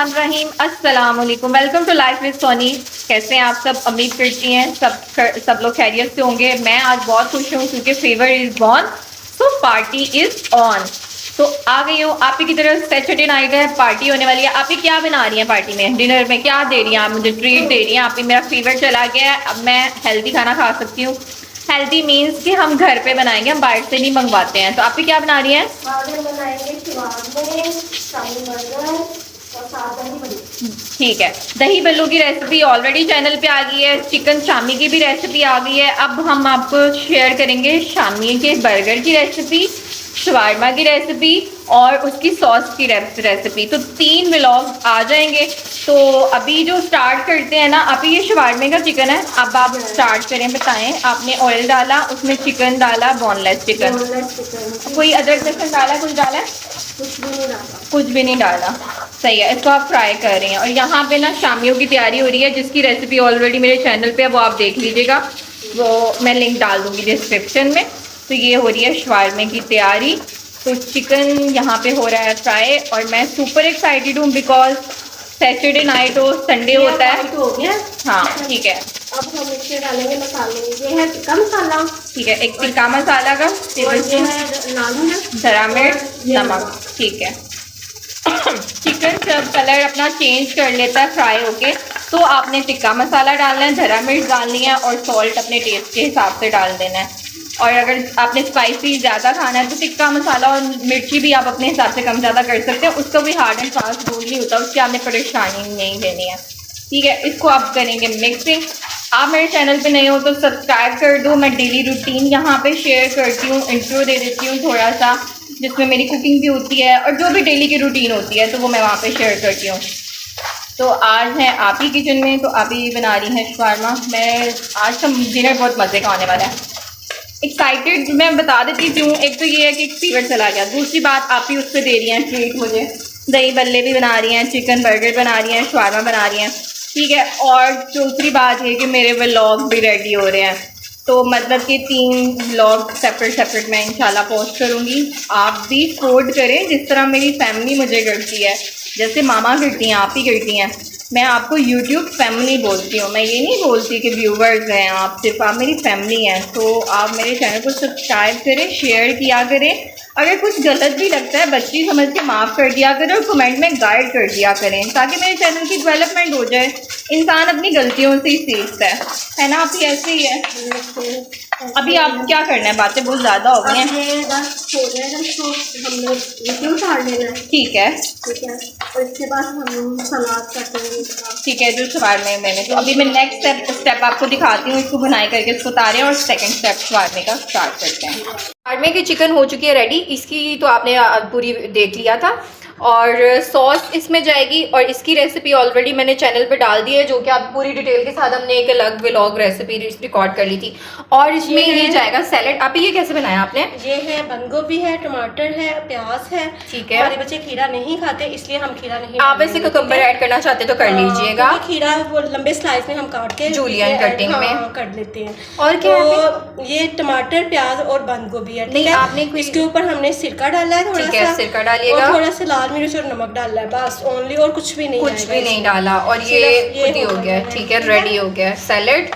बिस्मिल्लाहिर्रहमानिर्रहीम। अस्सलाम वालेकुम। Welcome to life with Soni. कैसे हैं आप सब? उम्मीद करती हैं सब लोग खैरियत से होंगे। मैं आज बहुत खुश हूँ क्योंकि fever is gone, so party is on. तो आ गई हूँ आप ही की तरफ। सैटरडे नाइट है, पार्टी होने वाली है। आप ही क्या बना रही हैं पार्टी में? डिनर में क्या दे रही हैं आप मुझे? ट्रीट दे रही हैं आप ही? मेरा फीवर चला गया है, अब मैं हेल्दी खाना खा सकती हूँ। हेल्दी मीन्स कि हम घर पे बनाएंगे, हम बाहर से नहीं मंगवाते हैं। तो आप ही क्या बना रही हैं? ठीक है, दही बल्लू की रेसिपी ऑलरेडी चैनल पे आ गई है। चिकन शामी की भी रेसिपी आ गई है। अब हम आपको शेयर करेंगे शामी के बर्गर की रेसिपी, शवारमा की रेसिपी और उसकी सॉस की रेसिपी। तो 3 व्लॉग आ जाएंगे। तो अभी जो स्टार्ट करते हैं ना, अभी ये शवारमे का चिकन है। अब आप स्टार्ट करें, बताएं। आपने ऑयल डाला, उसमें चिकन डाला, बोनलेस चिकन। कोई अदरक लहसुन डाला, कुछ डाला? कुछ भी नहीं डाला। सही है, इसको आप फ्राई कर रही हैं। और यहाँ पे ना शामियों की तैयारी हो रही है, जिसकी रेसिपी ऑलरेडी मेरे चैनल पे है, वो आप देख लीजिएगा। वो मैं लिंक डाल दूँगी डिस्क्रिप्शन में। तो ये हो रही है शवारमे की तैयारी। तो चिकन यहाँ पे हो रहा है फ्राई और मैं सुपर एक्साइटेड हूँ बिकॉज सैटरडे नाइट हो, संडे होता है। हो गया। हाँ ठीक है। अब हम इसमें डालेंगे मसाले। ये है टिक्का मसाला। ठीक है, एक टिक्का मसाला का और ये है लाल मिर्च, जरा मिर्च, नमक। ठीक है। चिकन जब कलर अपना चेंज कर लेता है फ्राई होके, तो आपने टिक्का मसाला डालना है, धरा मिर्च डालनी है और सॉल्ट अपने टेस्ट के हिसाब से डाल देना है। और अगर आपने स्पाइसी ज़्यादा खाना है तो टिक्का मसाला और मिर्ची भी आप अपने हिसाब से कम ज़्यादा कर सकते हैं। उसका कोई हार्ड एंड फास्ट रूल नहीं होता, उसकी आपने परेशानी नहीं लेनी है। ठीक है, इसको आप करेंगे मिक्सिंग। आप मेरे चैनल पे नए हो तो सब्सक्राइब कर दो। मैं डेली रूटीन यहाँ पे शेयर करती हूँ, इंट्रो दे देती हूँ थोड़ा सा, जिसमें मेरी कुकिंग भी होती है और जो भी डेली की रूटीन होती है तो वो मैं वहाँ पे शेयर करती हूँ। तो आज है आप ही किचन में, तो आप ही बना रही हैं शवारमा। मैं आज का डिनर बहुत मज़े का होने वाला है। एक्साइटेड मैं बता देती क्यों। एक तो ये है कि फीवर चला गया, दूसरी बात आप ही उस पर दे रही हैं ट्रीट मुझे। दही बल्ले भी बना रही हैं, चिकन बर्गर बना रही हैं, शवारमा बना रही हैं। ठीक है, और दूसरी बात है कि मेरे व्लॉग भी रेडी हो रहे हैं। तो मतलब कि 3 व्लॉग सेपरेट मैं इंशाल्लाह पोस्ट करूँगी। आप भी सपोर्ट करें जिस तरह मेरी फैमिली मुझे करती है, जैसे मामा करती हैं, आप ही करती हैं। मैं आपको यूट्यूब फैमिली बोलती हूँ, मैं ये नहीं बोलती कि व्यूवर्स हैं आप, सिर्फ आप मेरी फैमिली हैं। तो आप मेरे चैनल को सब्सक्राइब करें, शेयर किया करें। अगर कुछ गलत भी लगता है बच्ची समझ के माफ़ कर दिया करें और कमेंट में गाइड कर दिया करें, ताकि मेरे चैनल की डेवलपमेंट हो जाए। इंसान अपनी गलतियों से ही सीखता है ना? आप ही ऐसे ही है। अभी आप क्या करना है? बातें बहुत ज़्यादा हो गई हैं। ठीक है, और इसके बाद हम सलाद काटेंगे। ठीक है। जो शवारमे मैंने तो अभी मैं नेक्स्ट स्टेप आपको दिखाती हूँ, इसको बनाए करके इसको उतारें और सेकंड स्टेप शवारमे का स्टार्ट करते हैं। शवारमे की चिकन हो चुकी है रेडी, इसकी तो आपने पूरी देख लिया था। और सॉस इसमें जाएगी और इसकी रेसिपी ऑलरेडी मैंने चैनल पे डाल दी है, जो कि आप पूरी डिटेल के साथ हमने एक अलग व्लॉग रेसिपी रिकॉर्ड कर ली थी। और इसमें ये जाएगा सैलेड। आप ये कैसे बनाया आपने? ये है बंद गोभी है, टमाटर है, प्याज है। ठीक है, हमारे बच्चे खीरा नहीं खाते इसलिए हम खीरा नहीं। आप ऐसे कुकुम्बर ऐड करना चाहते तो कर लीजिएगा। खीरा वो लंबे स्लाइस में हम काट के जूलियन कटिंग में कर लेते हैं। और क्या तो ये टमाटर, प्याज और बंद गोभी है। नहीं, आपने इसके ऊपर हमने सिरका डाला है, थोड़ा सा सिरका डालिएगा, थोड़ा सा लाल मिर्च और नमक डाला है, बस ओनली, और कुछ भी नहीं डाला। और ये हो गया। ठीक है, रेडी हो गया सैलेड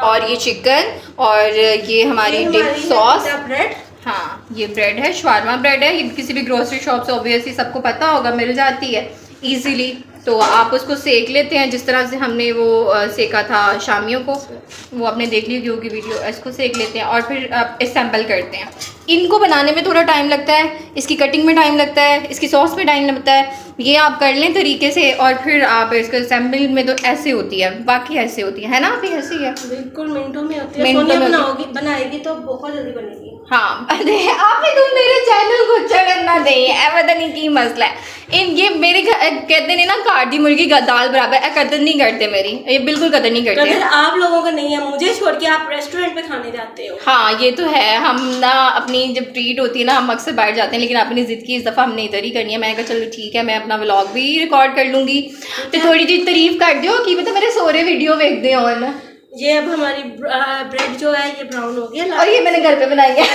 और ये चिकन और ये हमारी डिप सॉस। ब्रेड, हाँ ये ब्रेड है, शवारमा ब्रेड है। ये किसी भी ग्रोसरी शॉप से ऑब्वियसली सबको पता होगा, मिल जाती है इजीली। तो आप उसको सेक लेते हैं जिस तरह से हमने वो सेका था शामियों को, वो आपने देख ली होगी वीडियो। इसको सेक लेते हैं और फिर आप असेंबल करते हैं। इनको बनाने में थोड़ा टाइम लगता है, इसकी कटिंग में टाइम लगता है, इसकी सॉस में टाइम लगता है। ये आप कर लें तरीके से और फिर आप इसका असेंबल में तो ऐसे होती है, बाकी ऐसे होती है ना? आप ही ऐसे ही है, बिल्कुल मिनटों में होती है। सोनिया बनाएगी तो बहुत जल्दी बनेगी। हाँ अरे आप ही तुम मेरे चैनल को चढ़न ना दें, पता नहीं की मसला है। ये मेरे कहते नहीं ना, काटी मुर्गी दाल बराबर, कदर नहीं करते मेरी, ये बिल्कुल कदर नहीं करते। कदर आप लोगों का नहीं है, मुझे छोड़ के आप रेस्टोरेंट पे खाने जाते हो। हाँ ये तो है, हम ना अपनी जब ट्रीट होती है ना हम अक्सर बाहर जाते हैं, लेकिन अपनी जिद की इस दफ़ा हमने इधर ही करनी है। मैंने कहा चलो ठीक है, मैं अपना व्लॉग भी रिकॉर्ड कर लूँगी तो थोड़ी जी तारीफ कर दो कि मतलब मेरे सोरे वीडियो देखते हो ना। ये अब हमारी ब्रेड जो है ये ब्राउन हो गया और ये मैंने घर पे बनाई है।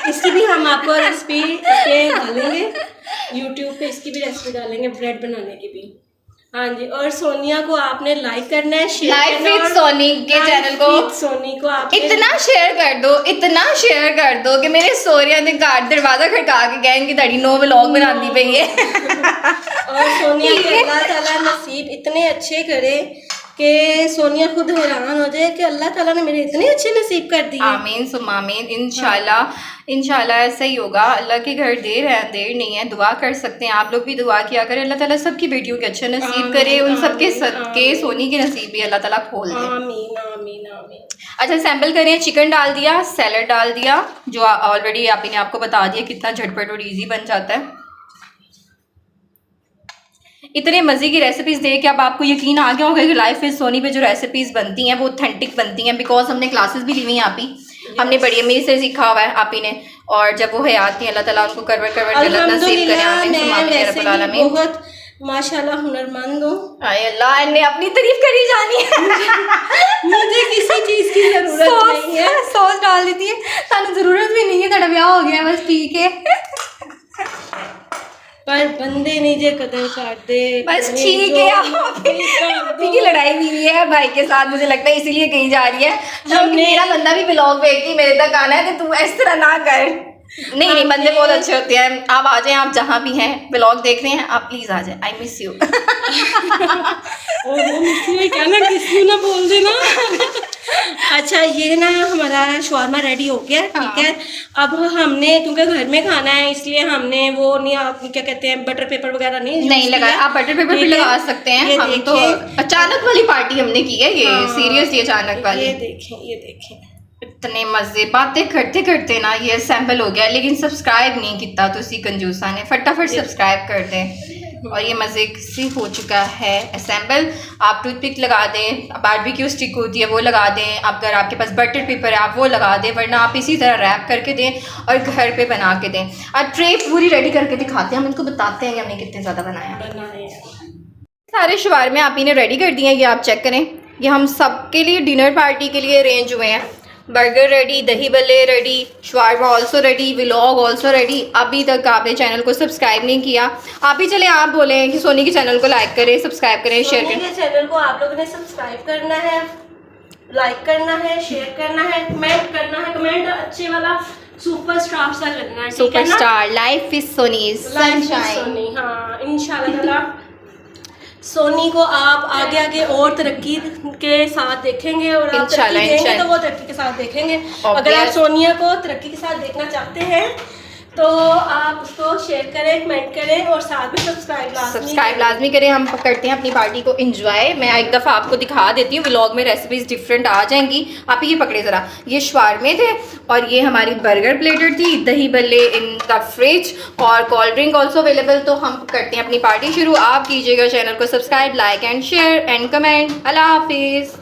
इसकी भी हम आपको रेसिपी डालेंगे। यूट्यूब पे इसकी भी रेसिपी डालेंगे, ब्रेड बनाने की भी। हाँ जी, और सोनिया को आपने लाइक करना है, शेयर लाइफ करना है, विद और सोनी के चैनल को सोनी को आपने इतना शेयर कर दो कि मेरे सोरिया ने घर दरवाजा खड़का के कहें कि तेरी नो व्लॉग बनानी पई है। और सोनिया के अल्लाह ताला नसीब इतने अच्छे करे कि सोनिया खुद हैरान हो जाए कि अल्लाह ताला ने मेरे इतने अच्छे नसीब कर दिए। आमीन सुम आमीन। इंशाल्लाह ऐसा ही होगा। अल्लाह के घर देर नहीं है, दुआ कर सकते हैं। आप लोग भी दुआ किया करें, अल्लाह ताला सबकी बेटियों के अच्छे नसीब करे, उन सबके सदके सोनी के नसीब भी अल्लाह ताला खोल दे। आमीन आमीन आमीन। अच्छा, सैम्पल करें। चिकन डाल दिया, सैलड डाल दिया, जो ऑलरेडी आप ने आपको बता दिया कितना झटपट और ईजी बन जाता है। इतने मज़े की रेसिपीज़ देख के अब आपको यकीन आ गया होगा कि लाइफ इज सोनी पे जो रेसिपीज़ बनती हैं वो ऑथेंटिक बनती हैं, बिकॉज हमने क्लासेस भी ली हुई हैं आप ही। हमने बड़ी अमीर से सीखा हुआ है आप ही ने, और जब वो हयात थी अल्लाह ताला उनको करवट जन्नत नसीब करे। आमीन सुम्मा आमीन या रब्बल आलमीन। बहुत माशाल्लाह हुनरमंद हूँ। हाय अल्लाह ने अपनी तारीफ करी जानी है। मुझे किसी चीज़ की ज़रूरत नहीं है। सॉस डाल देती है, सानू ज़रूरत भी नहीं है, तेरा ब्याह हो गया बस ठीक है। पर बंदे नहीं जे कदर करते, बस ठीक है। आपकी की लड़ाई भी हुई है भाई के साथ, मुझे लगता है इसीलिए कहीं जा रही है। जो मेरा बंदा भी ब्लॉग देखती मेरे तक आना है कि तू इस तरह ना कर। नहीं, बंदे बहुत अच्छे होते हैं। आप आ जाएं, आप जहाँ भी हैं ब्लॉग देख रहे हैं, आप प्लीज आ जाएं। I miss you. क्या ना किसी ना बोल देना। अच्छा, ये ना हमारा शवारमा रेडी हो गया, ठीक है। अब हमने, क्योंकि घर में खाना है इसलिए हमने वो नहीं, आप क्या कहते हैं, बटर पेपर वगैरह नहीं लगाया। आप बटर पेपर भी लगा सकते हैं। हम तो अचानक वाली पार्टी हमने की है, ये सीरियसली अचानक वाली। ये देखें इतने मजे, बातें करते करते ना ये असेंबल हो गया, लेकिन सब्सक्राइब नहीं किया तो इसी कंजूसा ने। फटाफट सब्सक्राइब कर दें। और ये मज़े से हो चुका है असेंबल। आप टूथपिक लगा दें, बारबेक्यू स्टिक होती है वो लगा दें, अगर आपके पास बटर पेपर है आप वो लगा दें, वरना आप इसी तरह रैप करके दें और घर पे बना के दें। अब ट्रे पूरी रेडी करके दिखाते हैं, हम इनको बताते हैं कि हमने कितने ज़्यादा बनाया। सारे शवारमे आप ही ने रेडी कर दिए हैं, ये आप चेक करें। ये हम सबके लिए डिनर पार्टी के लिए अरेंज हुए हैं। Burger ready, dahi bhalle ready, shawarma also ready, vlog also ready. अभी तक आपने चैनल को सब्सक्राइब नहीं किया, आप ही चले आप बोलें कि सोनी के चैनल को लाइक करें, सब्सक्राइब करें, शेयर करें। सोनी के चैनल को आप लोगों ने सब्सक्राइब करना है, लाइक करना है, शेयर करना है, कमेंट करना है। कमेंट अच्छे वाला सुपरस्टार सा करना है, superstar. Life is Soni sunshine. Soni, हाँ इंशाल्लाह सोनी को आप आगे आगे और तरक्की के साथ देखेंगे, और आप तरक्की देंगे तो वो तरक्की के साथ देखेंगे। अगर आप सोनिया को तरक्की के साथ देखना चाहते हैं तो आप उसको शेयर करें, कमेंट करें, और साथ में सब्सक्राइब लाजमी करें। हम करते हैं अपनी पार्टी को एंजॉय। मैं एक दफ़ा आपको दिखा देती हूँ, व्लॉग में रेसिपीज़ डिफरेंट आ जाएंगी। आप ये पकड़े ज़रा, ये शवारमे थे और ये हमारी बर्गर प्लेटर थी, दही बल्ले इन द फ्रिज, और कोल्ड ड्रिंक ऑल्सो अवेलेबल। तो हम करते हैं अपनी पार्टी शुरू। आप कीजिएगा चैनल को subscribe, like and share and comment. अल्लाह हाफिज़।